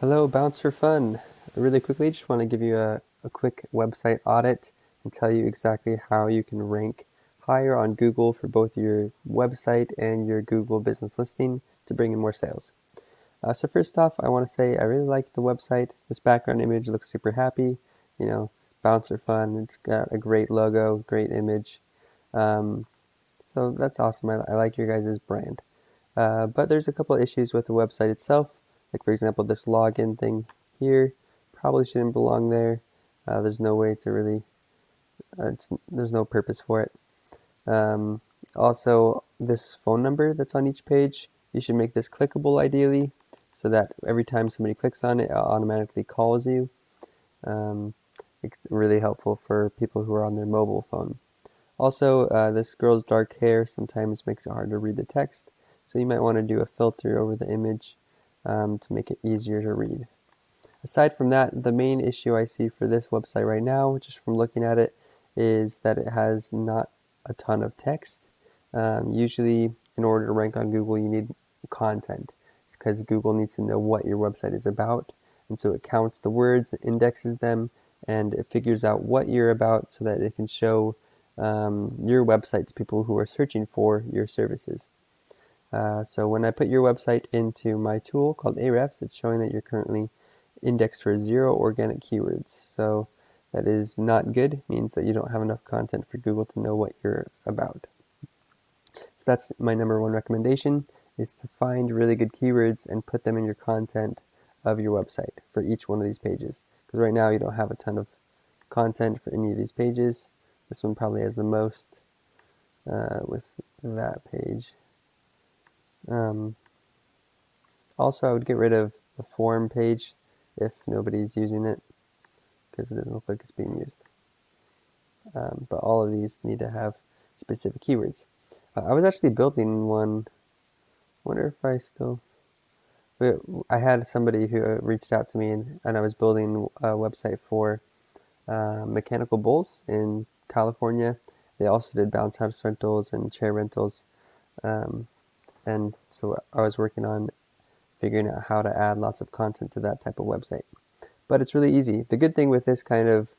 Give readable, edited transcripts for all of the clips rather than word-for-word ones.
Hello, Bounce for Fun. Really quickly, just want to give you a quick website audit and tell you exactly how you can rank higher on Google for both your website and your Google business listing to bring in more sales. So first off, I want to say I really like the website. This background image looks super happy. You know, Bounce for Fun. It's got a great logo, great image. Um, so that's awesome. I like your guys' brand. But there's a couple of issues with the website itself. Like for example, this login thing here probably shouldn't belong there. There's no way to really, there's no purpose for it. Um, Also, this phone number that's on each page, you should make this clickable ideally, so that every time somebody clicks on it, it automatically calls you. Um, it's really helpful for people who are on their mobile phone. Also, this girl's dark hair sometimes makes it hard to read the text, so you might want to do a filter over the image to make it easier to read. Aside from that, the main issue I see for this website right now, just from looking at it, is that it has not a ton of text. Usually, in order to rank on Google, you need content because Google needs to know what your website is about. And so it counts the words, it indexes them, and it figures out what you're about so that it can show your website to people who are searching for your services. So when I put your website into my tool called Ahrefs, it's showing that you're currently indexed for 0 organic keywords. So that is not good. It means that you don't have enough content for Google to know what you're about. So that's my number one recommendation, is to find really good keywords and put them in your content of your website for each one of these pages. Because right now you don't have a ton of content for any of these pages. This one probably has the most with that page. Um, Also, I would get rid of the form page if nobody's using it because it doesn't look like it's being used. But all of these need to have specific keywords. I was actually building one. Wonder if I still. I had somebody who reached out to me, and I was building a website for Mechanical Bulls in California. They also did bounce house rentals and chair rentals. Um, and so I was working on figuring out how to add lots of content to that type of website. But it's really easy. The good thing with this kind of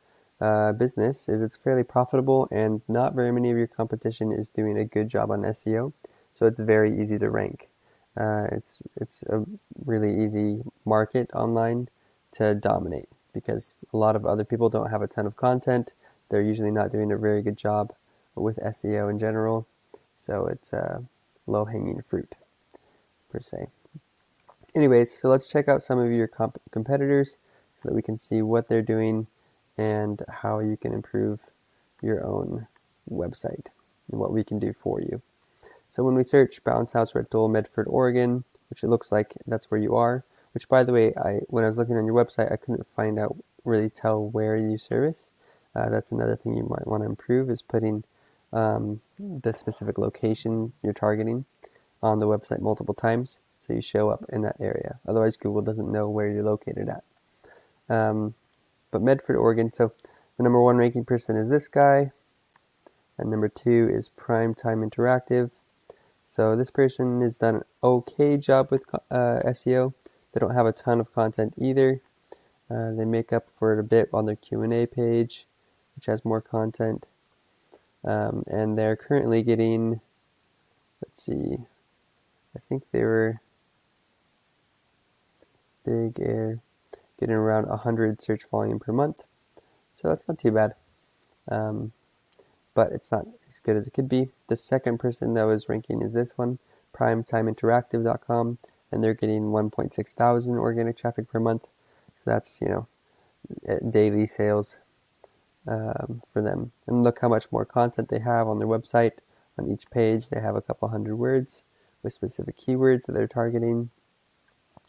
business is it's fairly profitable, and not very many of your competition is doing a good job on SEO, so it's very easy to rank. It's a really easy market online to dominate because a lot of other people don't have a ton of content. They're usually not doing a very good job with SEO in general, so it's low-hanging fruit per se. Anyways, so let's check out some of your competitors so that we can see what they're doing and how you can improve your own website and what we can do for you. So when we search Bounce House Rental, Medford, Oregon, which it looks like that's where you are, which by the way, when I was looking on your website, I couldn't really tell where you service. That's another thing you might want to improve, is putting the specific location you're targeting on the website multiple times so you show up in that area. Otherwise, Google doesn't know where you're located at. But Medford, Oregon, so the number one ranking person is this guy, and number two is Primetime Interactive. So this person has done an okay job with SEO. They don't have a ton of content either. They make up for it a bit on their Q&A page, which has more content. And they're currently getting, let's see, I think they were Big Air, getting around 100 search volume per month. So that's not too bad. Um, but it's not as good as it could be. The second person that was ranking is this one, primetimeinteractive.com, and they're getting 1.6 thousand organic traffic per month. So that's, daily sales for them. And look how much more content they have on their website. On each page, they have a couple hundred words with specific keywords that they're targeting.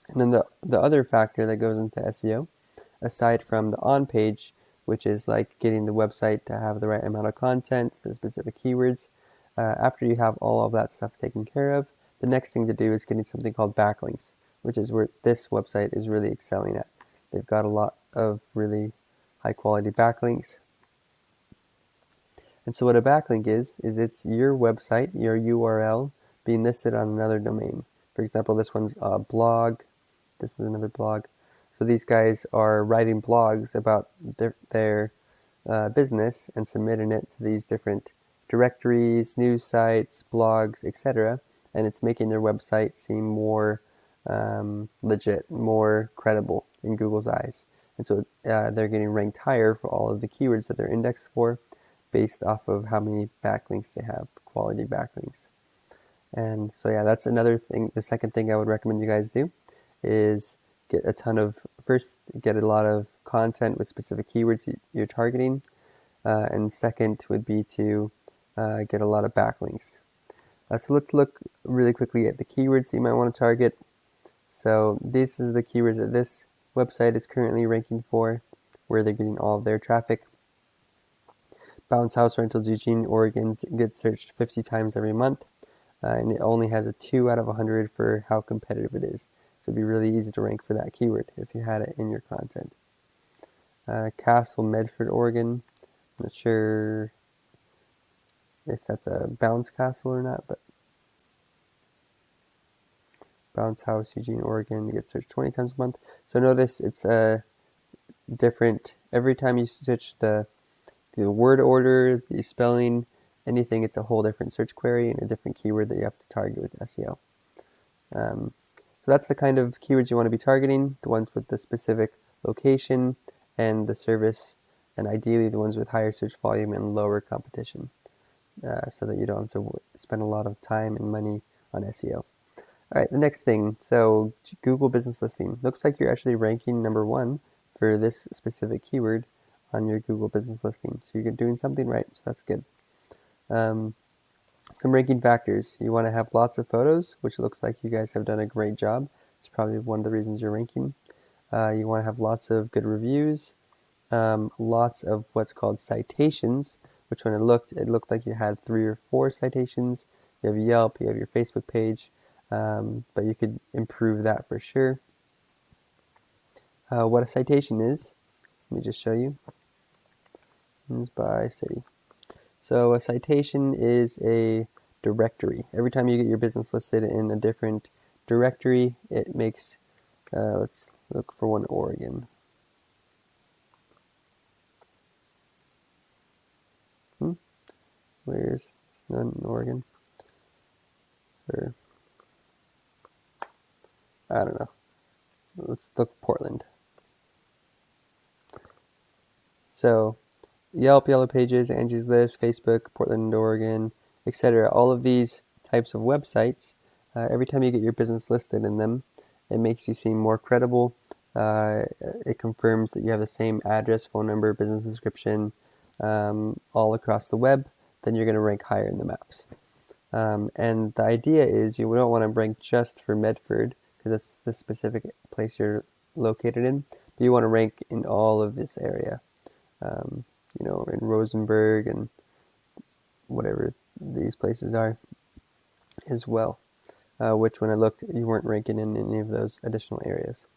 And then the other factor that goes into SEO, aside from the on page, which is like getting the website to have the right amount of content for specific keywords, after you have all of that stuff taken care of, the next thing to do is getting something called backlinks, which is where this website is really excelling at. They've got a lot of really high quality backlinks. And so what a backlink is it's your website, your URL, being listed on another domain. For example, this one's a blog. This is another blog. So these guys are writing blogs about their business and submitting it to these different directories, news sites, blogs, etc. And it's making their website seem more legit, more credible in Google's eyes. And so they're getting ranked higher for all of the keywords that they're indexed for based off of how many backlinks they have, quality backlinks. And so yeah, that's another thing. The second thing I would recommend you guys do is get a lot of content with specific keywords you're targeting. And second would be to get a lot of backlinks. So let's look really quickly at the keywords that you might want to target. So this is the keywords that this website is currently ranking for, where they're getting all of their traffic. Bounce House Rentals Eugene, Oregon gets searched 50 times every month, and it only has a 2 out of 100 for how competitive it is. So it'd be really easy to rank for that keyword if you had it in your content. Castle, Medford, Oregon. I'm not sure if that's a bounce castle or not, but Bounce House, Eugene, Oregon, you get searched 20 times a month. So notice it's different every time you search the word order, the spelling, anything. It's a whole different search query and a different keyword that you have to target with SEO. So that's the kind of keywords you want to be targeting, the ones with the specific location and the service, and ideally the ones with higher search volume and lower competition, so that you don't have to spend a lot of time and money on SEO. All right, the next thing, so Google Business Listing. Looks like you're actually ranking number 1 for this specific keyword on your Google Business Listing. So you're doing something right, so that's good. Some ranking factors. You want to have lots of photos, which looks like you guys have done a great job. It's probably one of the reasons you're ranking. You want to have lots of good reviews, lots of what's called citations, which when it looked like you had 3 or 4 citations. You have Yelp, you have your Facebook page, but you could improve that for sure. What a citation is, let me just show you. It's by city. So a citation is a directory. Every time you get your business listed in a different directory, it makes, let's look for one, Oregon. Where's none in Oregon? Or, I don't know. Let's look Portland. So Yelp, Yellow Pages, Angie's List, Facebook, Portland, Oregon, etc. All of these types of websites, every time you get your business listed in them, it makes you seem more credible. It confirms that you have the same address, phone number, business description, all across the web. Then you're going to rank higher in the maps. And the idea is you don't want to rank just for Medford, because that's the specific place you're located in, but you want to rank in all of this area. In Rosenberg and whatever these places are as well, which when I looked, you weren't ranking in any of those additional areas.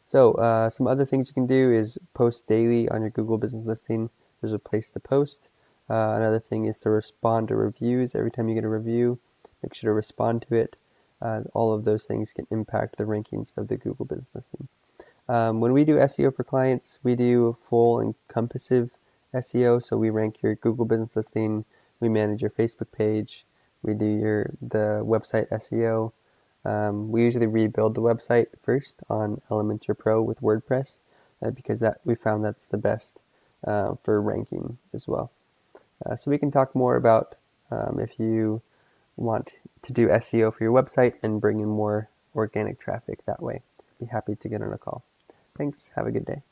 So some other things you can do is post daily on your Google Business Listing. There's a place to post. Another thing is to respond to reviews. Every time you get a review, make sure to respond to it. All of those things can impact the rankings of the Google Business Listing. When we do SEO for clients, we do full encompassive SEO. So we rank your Google Business Listing, we manage your Facebook page, we do the website SEO. We usually rebuild the website first on Elementor Pro with WordPress, because we found that's the best for ranking as well. So we can talk more about if you want to do SEO for your website and bring in more organic traffic that way. Be happy to get on a call. Thanks. Have a good day.